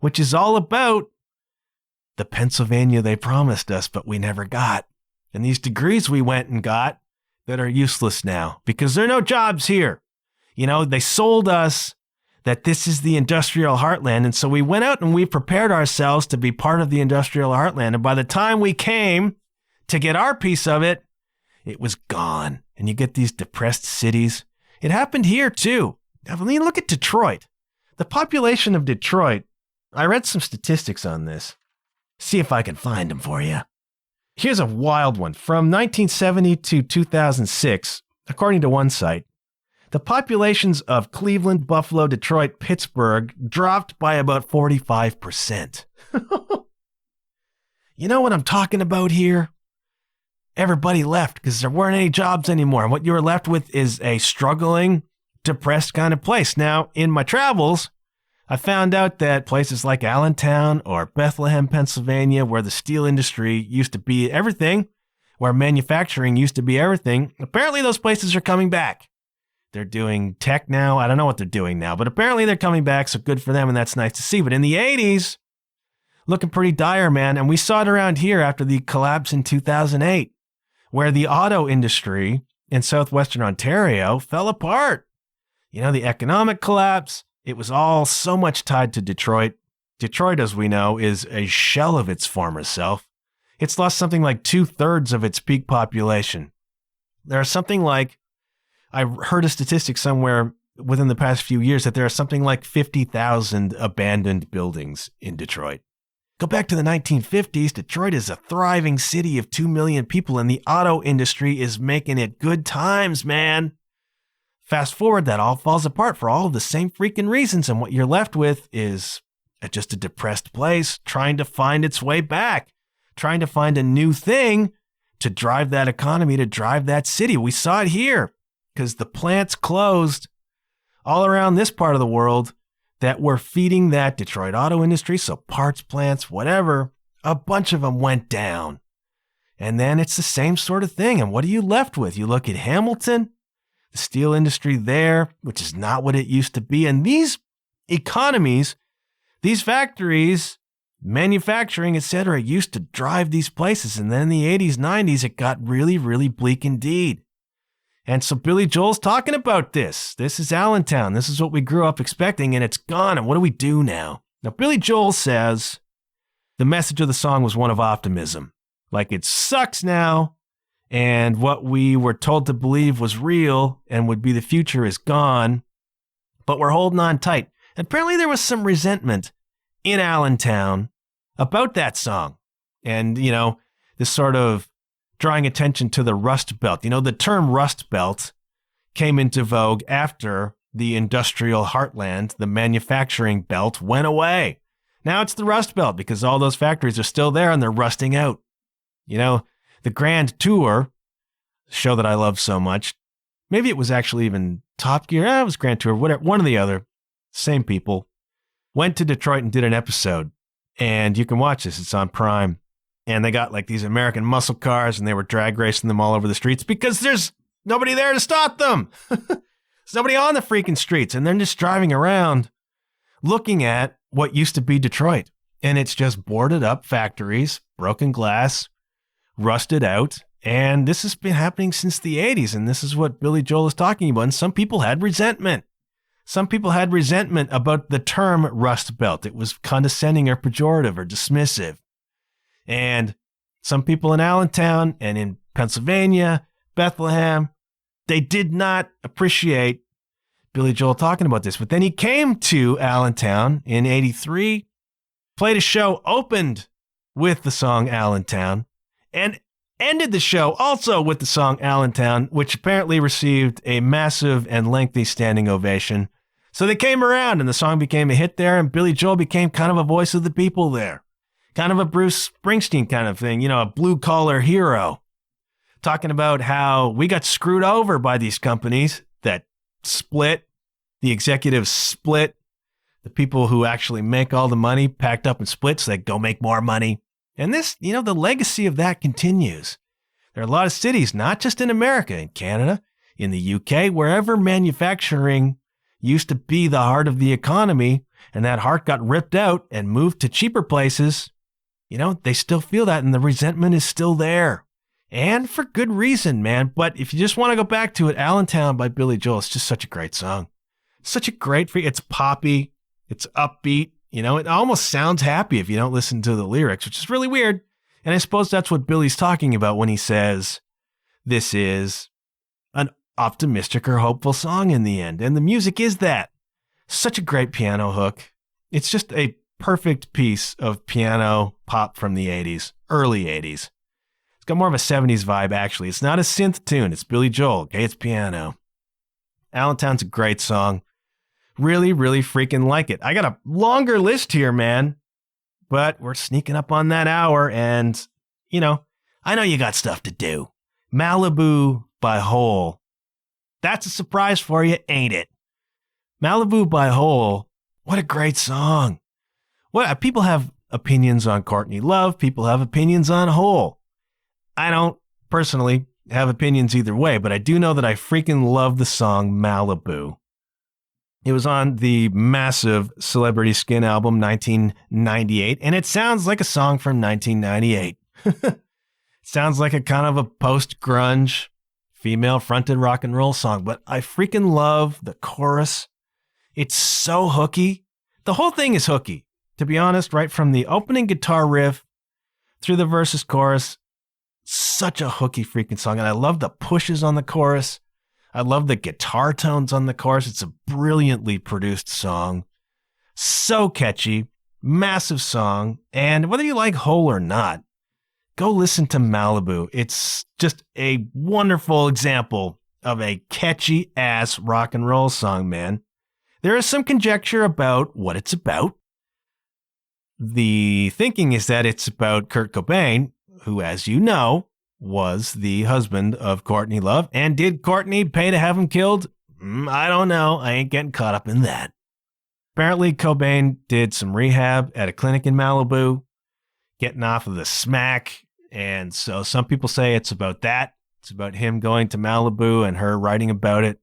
which is all about the Pennsylvania they promised us, but we never got. And these degrees we went and got that are useless now because there are no jobs here. They sold us that this is the industrial heartland. And so we went out and we prepared ourselves to be part of the industrial heartland. And by the time we came to get our piece of it, it was gone. And you get these depressed cities. It happened here too. I mean, look at Detroit. The population of Detroit, I read some statistics on this. See if I can find them for you. Here's a wild one. From 1970 to 2006, according to one site, the populations of Cleveland, Buffalo, Detroit, Pittsburgh dropped by about 45%. You know what I'm talking about here? Everybody left because there weren't any jobs anymore. And what you were left with is a struggling, depressed kind of place. Now, in my travels, I found out that places like Allentown or Bethlehem, Pennsylvania, where the steel industry used to be everything, where manufacturing used to be everything, apparently those places are coming back. They're doing tech now. I don't know what they're doing now, but apparently they're coming back, so good for them, and that's nice to see. But in the 80s, looking pretty dire, man, and we saw it around here after the collapse in 2008, where the auto industry in southwestern Ontario fell apart. The economic collapse, it was all so much tied to Detroit. Detroit, as we know, is a shell of its former self. It's lost something like 2/3 of its peak population. There are something like, I heard a statistic somewhere within the past few years that there are something like 50,000 abandoned buildings in Detroit. Go back to the 1950s, Detroit is a thriving city of 2 million people, and the auto industry is making it good times, man. Fast forward, that all falls apart for all of the same freaking reasons, and what you're left with is just a depressed place trying to find its way back, trying to find a new thing to drive that economy, to drive that city. We saw it here because the plants closed all around this part of the world that were feeding that Detroit auto industry, so parts plants, whatever, a bunch of them went down. And then it's the same sort of thing, and what are you left with? You look at Hamilton, the steel industry there, which is not what it used to be. And these economies, these factories, manufacturing, etc., used to drive these places. And then in the 80s, 90s, it got really, really bleak indeed. And so Billy Joel's talking about this. This is Allentown. This is what we grew up expecting, and it's gone. And what do we do now? Now, Billy Joel says the message of the song was one of optimism. Like, it sucks now, and what we were told to believe was real and would be the future is gone, but we're holding on tight. And apparently there was some resentment in Allentown about that song. And, this sort of drawing attention to the Rust Belt. The term Rust Belt came into vogue after the industrial heartland, the manufacturing belt, went away. Now it's the Rust Belt because all those factories are still there and they're rusting out. You know, the Grand Tour, show that I love so much, maybe it was actually even Top Gear, it was Grand Tour, whatever, one or the other, same people, went to Detroit and did an episode. And you can watch this, it's on Prime. And they got like these American muscle cars and they were drag racing them all over the streets because there's nobody there to stop them. There's nobody on the freaking streets. And they're just driving around looking at what used to be Detroit. And it's just boarded up factories, broken glass, rusted out. And this has been happening since the 80s. And this is what Billy Joel is talking about. And some people had resentment. Some people had resentment about the term Rust Belt. It was condescending or pejorative or dismissive. And some people in Allentown and in Pennsylvania, Bethlehem, they did not appreciate Billy Joel talking about this. But then he came to Allentown in 83, played a show, opened with the song Allentown, and ended the show also with the song Allentown, which apparently received a massive and lengthy standing ovation. So they came around and the song became a hit there, and Billy Joel became kind of a voice of the people there. Kind of a Bruce Springsteen kind of thing, you know, a blue-collar hero. Talking about how we got screwed over by these companies that split, the executives split, the people who actually make all the money packed up and split so they go make more money. And this, you know, the legacy of that continues. There are a lot of cities, not just in America, in Canada, in the UK, wherever manufacturing used to be the heart of the economy, and that heart got ripped out and moved to cheaper places. You know, they still feel that, and the resentment is still there. And for good reason, man. But if you just want to go back to it, Allentown by Billy Joel, it's just such a great song. Such a great, it's poppy, it's upbeat. You know, it almost sounds happy if you don't listen to the lyrics, which is really weird. And I suppose that's what Billy's talking about when he says this is an optimistic or hopeful song in the end. And the music is that. Such a great piano hook. It's just a perfect piece of piano pop from the 80s, early 80s. It's got more of a 70s vibe, actually. It's not a synth tune. It's Billy Joel, okay? It's piano. Allentown's a great song. Really, really freaking like it. I got a longer list here, man. But we're sneaking up on that hour, and, you know, I know you got stuff to do. Malibu by Hole. That's a surprise for you, ain't it? Malibu by Hole. What a great song. What people have opinions on Courtney Love. People have opinions on Hole. I don't personally have opinions either way, but I do know that I freaking love the song Malibu. It was on the massive Celebrity Skin album, 1998, and it sounds like a song from 1998. It sounds like a kind of a post-grunge, female-fronted rock and roll song, but I freaking love the chorus. It's so hooky. The whole thing is hooky, to be honest, right from the opening guitar riff through the verses chorus. Such a hooky freaking song, and I love the pushes on the chorus. I love the guitar tones on the chorus. It's a brilliantly produced song. So catchy, massive song, and whether you like Hole or not, go listen to Malibu. It's just a wonderful example of a catchy-ass rock and roll song, man. There is some conjecture about what it's about. The thinking is that it's about Kurt Cobain, who, as you know, was the husband of Courtney Love. And did Courtney pay to have him killed? I don't know. I ain't getting caught up in that. Apparently, Cobain did some rehab at a clinic in Malibu, getting off of the smack. And so some people say it's about that. It's about him going to Malibu and her writing about it.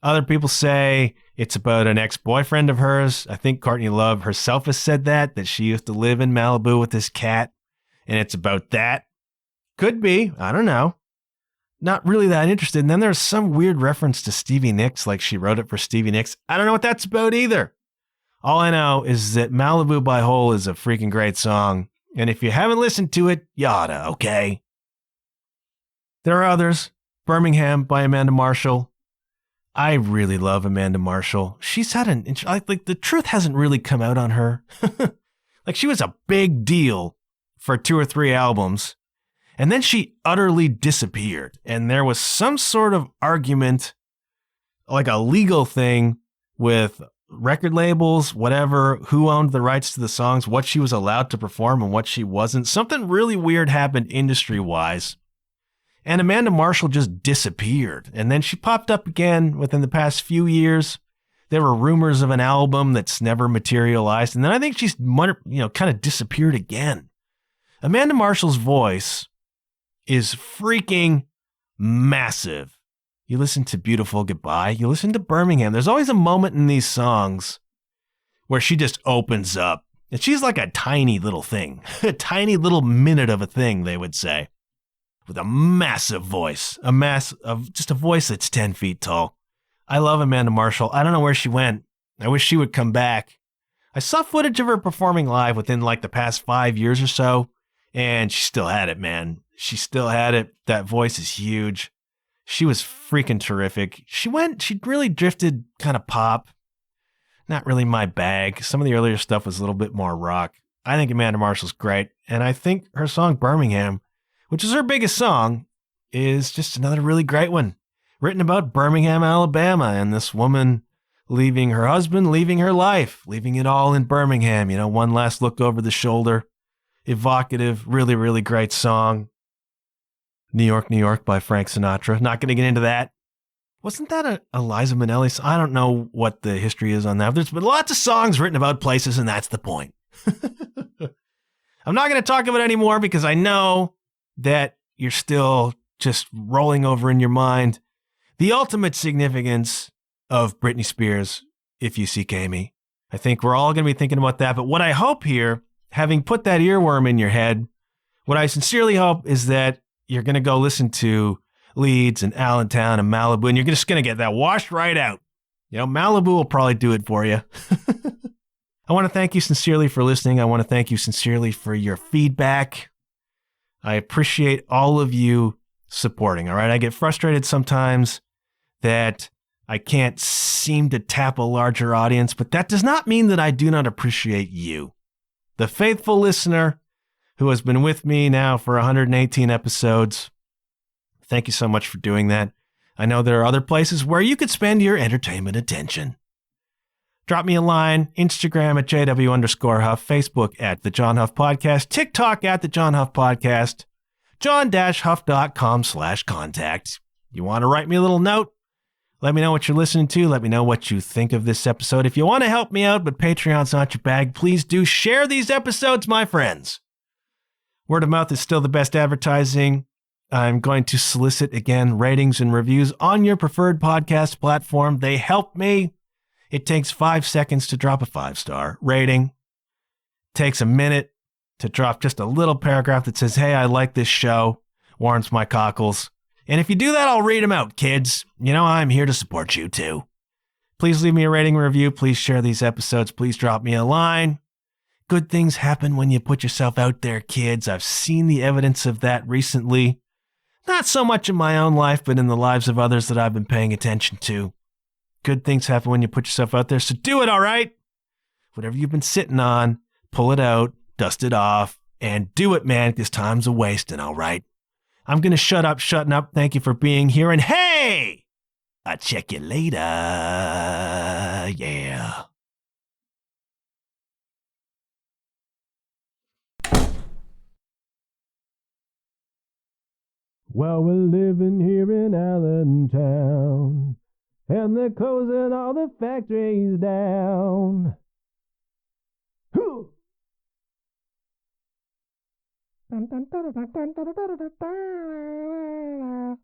Other people say it's about an ex-boyfriend of hers. I think Courtney Love herself has said that she used to live in Malibu with this cat. And it's about that. Could be. I don't know. Not really that interested. And then there's some weird reference to Stevie Nicks, like she wrote it for Stevie Nicks. I don't know what that's about either. All I know is that Malibu by Hole is a freaking great song. And if you haven't listened to it, you oughta, okay? There are others. Birmingham by Amanda Marshall. I really love Amanda Marshall. She's had like the truth hasn't really come out on her. Like she was a big deal for 2 or 3 albums. And then she utterly disappeared. And there was some sort of argument like a legal thing with record labels, whatever, who owned the rights to the songs, what she was allowed to perform and what she wasn't. Something really weird happened industry-wise. And Amanda Marshall just disappeared. And then she popped up again within the past few years. There were rumors of an album that's never materialized. And then I think she's, kind of disappeared again. Amanda Marshall's voice is freaking massive. You listen to Beautiful Goodbye. You listen to Birmingham. There's always a moment in these songs where she just opens up. And she's like a tiny little thing. A tiny little minute of a thing, they would say. With a massive voice. Just a voice that's 10 feet tall. I love Amanda Marshall. I don't know where she went. I wish she would come back. I saw footage of her performing live within like the past 5 years or so. And she still had it, man. She still had it. That voice is huge. She was freaking terrific. She really drifted kind of pop. Not really my bag. Some of the earlier stuff was a little bit more rock. I think Amanda Marshall's great. And I think her song Birmingham, which is her biggest song, is just another really great one. Written about Birmingham, Alabama, and this woman leaving her husband, leaving her life, leaving it all in Birmingham. One last look over the shoulder. Evocative, really, really great song. New York, New York by Frank Sinatra. Not going to get into that. Wasn't that a Liza Minnelli song? I don't know what the history is on that. There's been lots of songs written about places, and that's the point. I'm not going to talk about it anymore because I know that you're still just rolling over in your mind the ultimate significance of Britney Spears, if you see me. I think we're all going to be thinking about that. But what I hope here, having put that earworm in your head, what I sincerely hope is that you're going to go listen to Leeds and Allentown and Malibu, and you're just going to get that washed right out. Malibu will probably do it for you. I want to thank you sincerely for listening. I want to thank you sincerely for your feedback. I appreciate all of you supporting, all right? I get frustrated sometimes that I can't seem to tap a larger audience, but that does not mean that I do not appreciate you. The faithful listener who has been with me now for 118 episodes. Thank you so much for doing that. I know there are other places where you could spend your entertainment attention. Drop me a line, Instagram at JW_Huff, Facebook at The John Huff Podcast, TikTok at The John Huff Podcast, john-huff.com/contact. You want to write me a little note? Let me know what you're listening to. Let me know what you think of this episode. If you want to help me out, but Patreon's not your bag, please do share these episodes, my friends. Word of mouth is still the best advertising. I'm going to solicit, again, ratings and reviews on your preferred podcast platform. They help me. It takes 5 seconds to drop a 5-star rating. It takes a minute to drop just a little paragraph that says, hey, I like this show. Warrants my cockles. And if you do that, I'll read them out, kids. I'm here to support you, too. Please leave me a rating and review. Please share these episodes. Please drop me a line. Good things happen when you put yourself out there, kids. I've seen the evidence of that recently. Not so much in my own life, but in the lives of others that I've been paying attention to. Good things happen when you put yourself out there, so do it, all right? Whatever you've been sitting on, pull it out, dust it off, and do it, man, because time's a wasting, all right? I'm going to shutting up. Thank you for being here, and hey, I'll check you later. Yeah. Well, we're living here in Allentown, and they're closing all the factories down. Dun, dun, dun, dun, dun, dun, dun, dun, dun, dun.